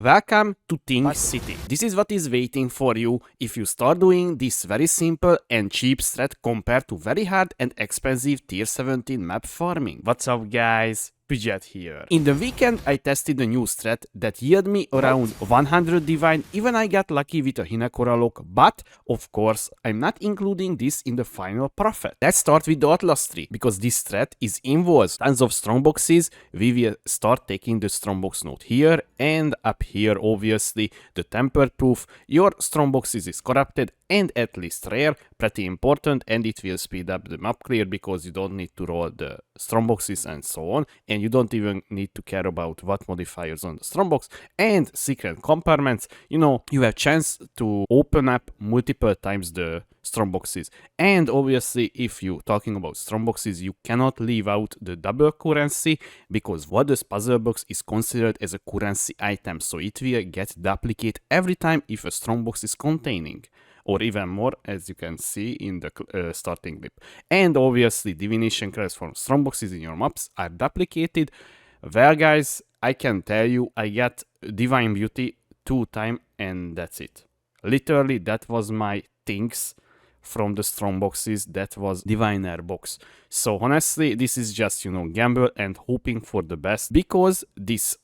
Welcome to Tink City. This is what is waiting for you if you start doing this very simple and cheap strat compared to very hard and expensive tier 17 map farming. What's up guys? Pidget here. In the weekend I tested a new strat that yielded me around 100 divine, even I got lucky with a Hinekora lock, but of course I'm not including this in the final profit. Let's start with the Atlas tree, because this strat is involves tons of strongboxes. We will start taking the strongbox node here, and up here obviously the tempered proof. Your strongboxes is corrupted and at least rare, pretty important, and it will speed up the map clear because you don't need to roll the strongboxes and so on, and you don't even need to care about what modifiers on the strongbox. And secret compartments, you know, you have chance to open up multiple times the strongboxes. And obviously if you talking about strongboxes, you cannot leave out the double currency, because what this puzzle box is considered as a currency item, so it will get duplicate every time if a strongbox is containing, or even more, as you can see in the starting clip. And obviously divination cards from strongboxes in your maps are duplicated. Well guys, I can tell you I got divine beauty 2 times and that's it. Literally that was my things from the strongboxes, that was diviner box. So honestly this is just, you know, gamble and hoping for the best, because this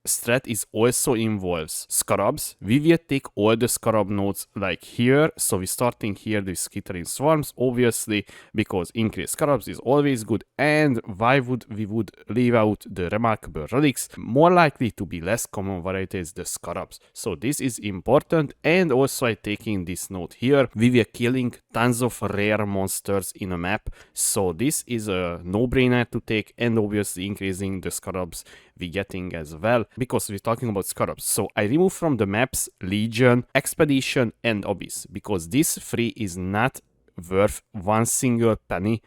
strat is also involves Scarabs. We will take all the Scarab nodes like here, so we're starting here with Skittering Swarms, obviously, because increased Scarabs is always good. And why would we leave out the Remarkable Relics? More likely to be less common varieties, the Scarabs. So this is important. And also I taking this node here, we were killing tons of rare monsters in a map, so this is a no-brainer to take, and obviously increasing the Scarabs we getting as well, because we're talking about Scarabs. So I remove from the maps Legion, Expedition and Abyss, because this free is not worth one single penny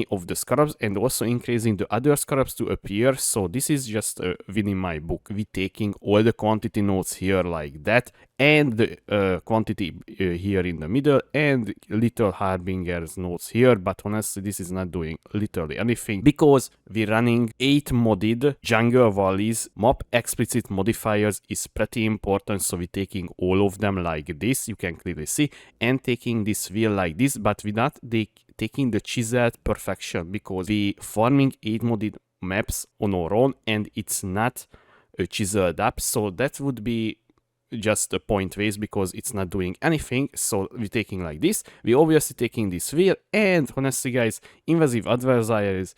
of the Scarabs, and also increasing the other Scarabs to appear. So this is just a win in my book. We taking all the quantity nodes here like that, and the quantity here in the middle, and little harbingers nodes here. But honestly this is not doing literally anything, because we're running 8 modded jungle valleys. Map explicit modifiers is pretty important, so we're taking all of them like this, you can clearly see, and taking this wheel like this, but we're not taking the chiseled perfection, because we farming 8 modded maps on our own and it's not chiseled up, so that would be just a point waste because it's not doing anything. So we're taking like this, we obviously taking this wheel, and honestly guys, invasive adversaries,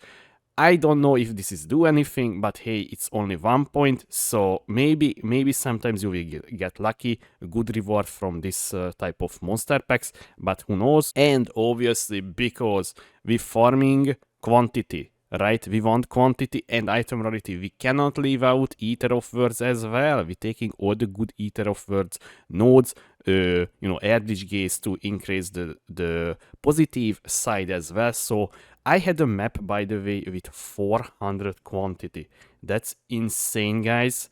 I don't know if this is do anything, but hey, it's only 1 point, so maybe sometimes you will get lucky, good reward from this type of monster packs, but who knows. And obviously because we're farming quantity, right? We want quantity and item rarity. We cannot leave out Eater of Words as well. We're taking all the good Eater of Words nodes, you know, air bridge gates to increase the positive side as well. So I had a map, by the way, with 400 quantity. That's insane, guys,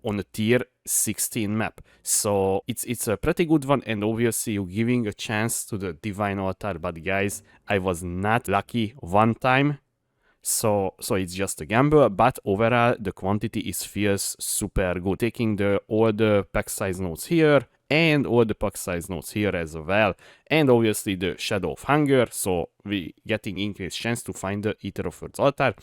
on a tier 16 map. So it's a pretty good one, and obviously you're giving a chance to the divine altar. But guys, I was not lucky 1 time. So it's just a gamble, but overall the quantity is feels super good. Taking all the pack size nodes here and all the pack size nodes here as well, and obviously the Shadow of Hunger, so we getting increased chance to find the Eater of Words altar.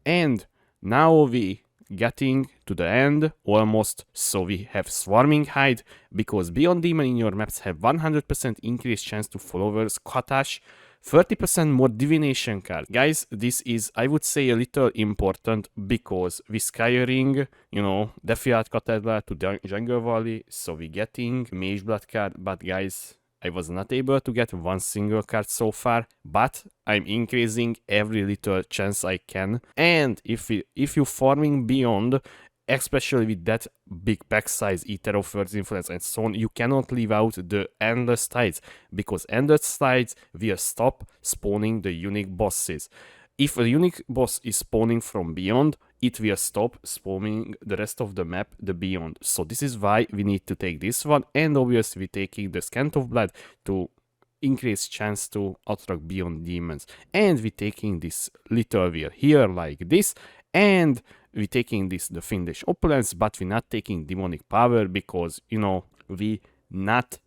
And now we getting to the end almost, so we have Swarming Hide, because Beyond Demon in your maps have 100% increased chance to followers Katash, 30% more divination card. Guys, this is, I would say, a little important, because we skyring, you know, Defiant Cathedral to Jungle Valley, so we getting Mage Blood card. But guys, I was not able to get 1 single card so far, but I'm increasing every little chance I can. And if you farming Beyond, especially with that big pack size, Eater of Words, Influence and so on, you cannot leave out the endless tides, because endless tides will stop spawning the unique bosses. If a unique boss is spawning from Beyond, it will stop spawning the rest of the map, the Beyond. So this is why we need to take this one, and obviously we're taking the Scant of Blood to increase chance to attract Beyond demons. And we're taking this little wheel here like this, and we taking the fiendish opulence, but we not taking demonic power because, you know, we not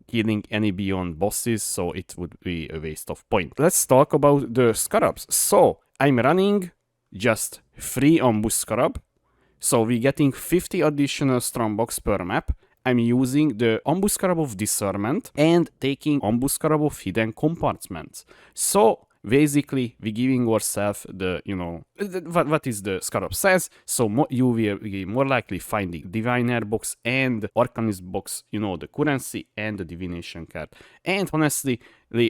killing any beyond bosses, so it would be a waste of point. Let's talk about the Scarabs. So I'm running just 3 ambush Scarab. So we're getting 50 additional strongbox per map. I'm using the ambush Scarab of discernment and taking ambush Scarab of hidden compartments. So basically we're giving ourselves the, you know, what is the Scarab says. So you will be more likely finding Diviner box and Arcanist box, you know, the currency and the divination card. And honestly,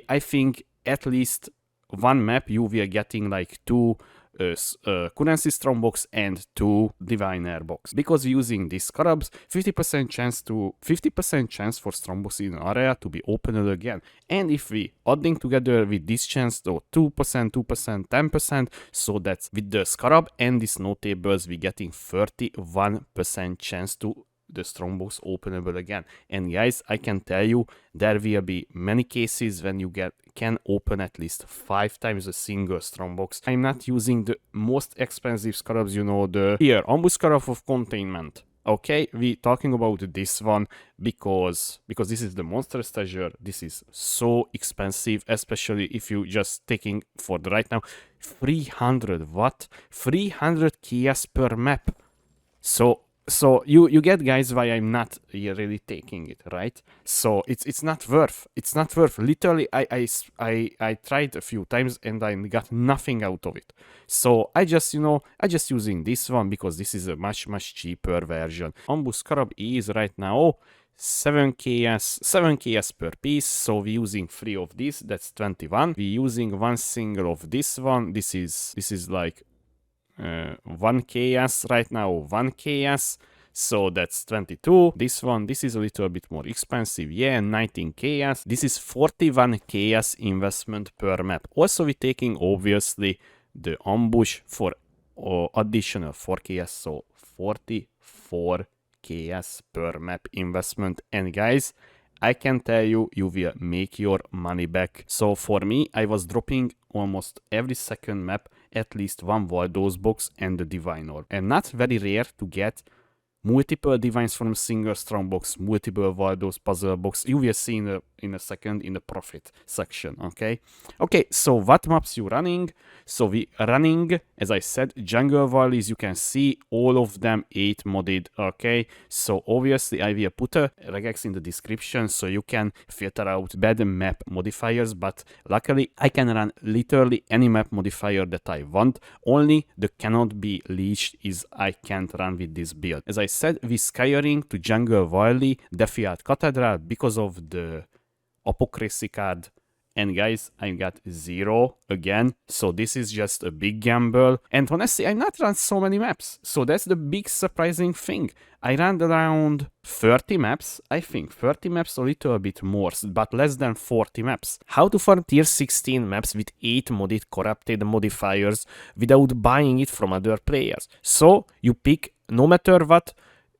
I think at least one map you will getting like 2 currency strongbox and 2 diviner box, because using these Scarabs 50% chance for strongbox in an area to be opened again. And if we adding together with this chance, so 2%, 10%, so that's with the Scarab and these notables we getting 31% chance to the strongbox openable again. And guys, I can tell you there will be many cases when you can open at least 5 times a single strongbox. I'm not using the most expensive Scarabs, you know, the here ambush Scarab of containment. Okay, we talking about this one because this is the monster treasure. This is so expensive, especially if you just taking for the right now 300 what 300 keys per map. So you get, guys, why I'm not really taking it, right? So it's not worth. It's not worth. Literally, I tried a few times and I got nothing out of it. So I just using this one because this is a much cheaper version. Ambush Scarab is right now 7 KS per piece. So we're using 3 of these. That's 21. We're using 1 single of this one. This is like 1 KS right now, 1 KS, so that's 22. This is a little bit more expensive, yeah, 19 KS. This is 41 KS investment per map. Also we're taking obviously the ambush for additional 4 KS, so 44 KS per map investment. And guys, I can tell you, you will make your money back. So for me, I was dropping almost every second map at least 1 Valdos box and the Diviner. And not very rare to get multiple divines from a single strong box, multiple Valdos puzzle box. You will see in a second in the profit section, okay? Okay, so what maps you running? So we running, as I said, Jungle Valleys. You can see all of them 8 modded, okay? So obviously I will put a regex in the description so you can filter out bad map modifiers, but luckily I can run literally any map modifier that I want. Only the cannot be leashed is I can't run with this build. As I said, we skyring to Jungle Valley, Defiant Cathedral because of the Apocryphy card. And guys, I got 0 again, so this is just a big gamble. And honestly, I not run so many maps, so that's the big surprising thing. I ran around 30 maps, I think 30 maps, a little bit more, but less than 40 maps. How to farm tier 16 maps with 8 modded corrupted modifiers without buying it from other players. So you pick, no matter what,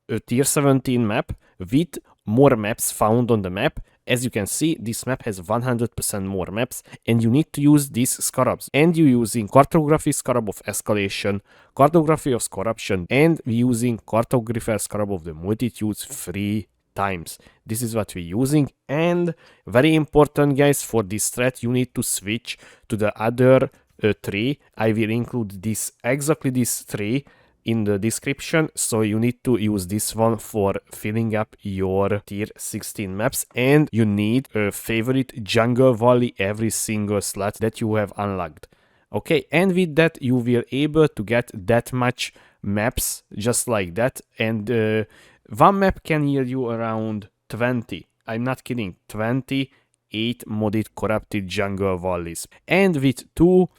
a tier 17 map with more maps found on the map. As you can see, this map has 100% more maps, and you need to use these Scarabs. And you're using Cartography Scarab of Escalation, Cartography of Corruption, and we're using Cartographer Scarab of the Multitudes 3 times. This is what we're using. And very important, guys, for this strat, you need to switch to the other 3. I will include exactly these 3 in the description, so you need to use this one for filling up your tier 16 maps, and you need a favorite Jungle Valley every single slot that you have unlocked. Okay, and with that you will able to get that much maps just like that, and one map can yield you around 20, I'm not kidding, 28 modded corrupted Jungle Valleys. And with 2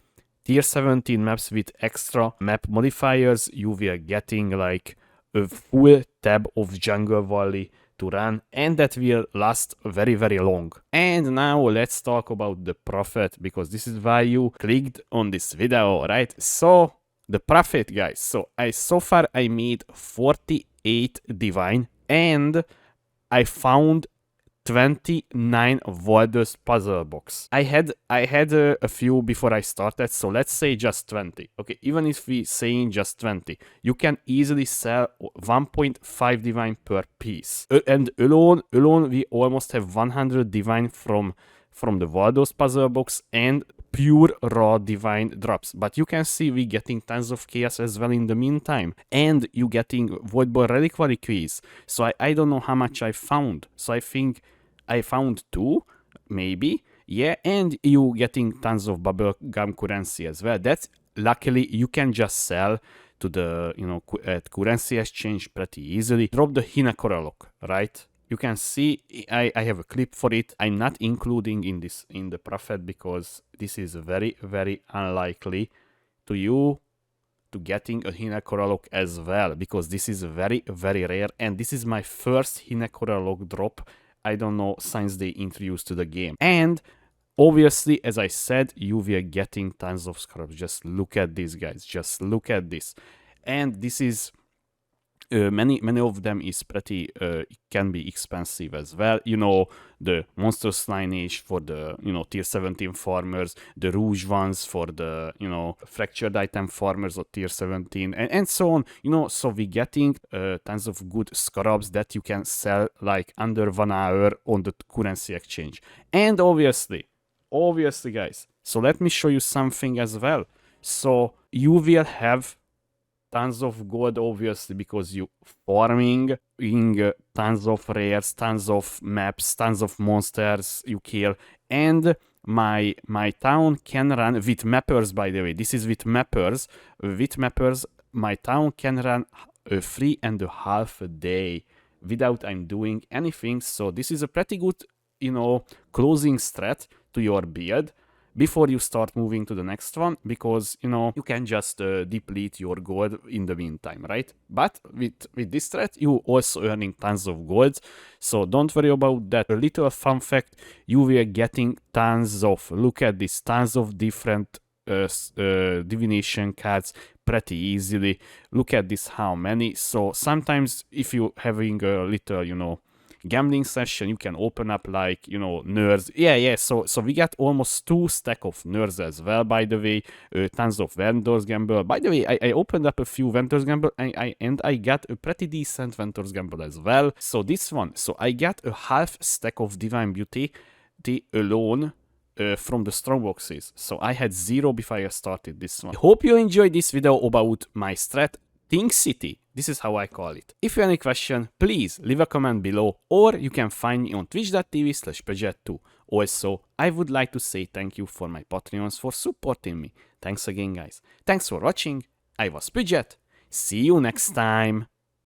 tier 17 maps with extra map modifiers, you will getting like a full tab of Jungle Valley to run, and that will last very long. And now let's talk about the profit, because this is why you clicked on this video, right? So the profit, guys, so far I made 48 divine, and I found 29 Wildest puzzle box. I had a few before I started, so let's say just 20. Okay, even if we saying just 20, you can easily sell 1.5 divine per piece. And alone we almost have 100 divine from the Wildest puzzle box and pure raw divine drops. But you can see we getting tons of chaos as well in the meantime, and you getting void ball reliquary keys. So I don't know how much I found. So I think I found 2, maybe. Yeah, and you getting tons of bubble gum currency as well. That's luckily you can just sell to the at currency exchange pretty easily. Drop the Hinekora lock, right? You can see I have a clip for it. I'm not including in the prophet because this is very, very unlikely to you to getting a Hinekora lock as well, because this is very, very rare, and this is my first Hinekora lock drop, I don't know, since they introduced to the game. And obviously, as I said, you will getting tons of Scarabs. Just look at this, guys. Just look at this. And this is many of them is pretty can be expensive as well. You know, the Monsters lineage for the tier 17 farmers, the Rouge ones for the fractured item farmers of tier 17, and so on. So we getting tons of good Scarabs that you can sell like under 1 hour on the currency exchange. And obviously guys, so let me show you something as well. So you will have tons of gold, obviously, because you farming in tons of rares, tons of maps, tons of monsters you kill. And my town can run with mappers, by the way. This is with mappers. With mappers, my town can run 3.5 days without I'm doing anything. So this is a pretty good, closing strat to your build before you start moving to the next one, because you can just deplete your gold in the meantime, right? But with this strat, you also earning tons of gold, so don't worry about that. A little fun fact: you will getting tons of, look at this, tons of different divination cards pretty easily. Look at this, how many. So sometimes if you having a little gambling session, you can open up like nerds. So we got almost 2 stack of nerds as well, by the way. Tons of vendors gamble, by the way. I opened up a few vendors gamble, and I got a pretty decent vendors gamble as well. So this one, so I got a half stack of divine beauty alone from the strong boxes. So I had 0 before I started this one. I hope you enjoyed this video about my strat Tink City. This is how I call it. If you have any question, please leave a comment below, or you can find me on twitch.tv/Peugeot2. Also, I would like to say thank you for my Patreons for supporting me. Thanks again, guys. Thanks for watching. I was Peugeot. See you next time.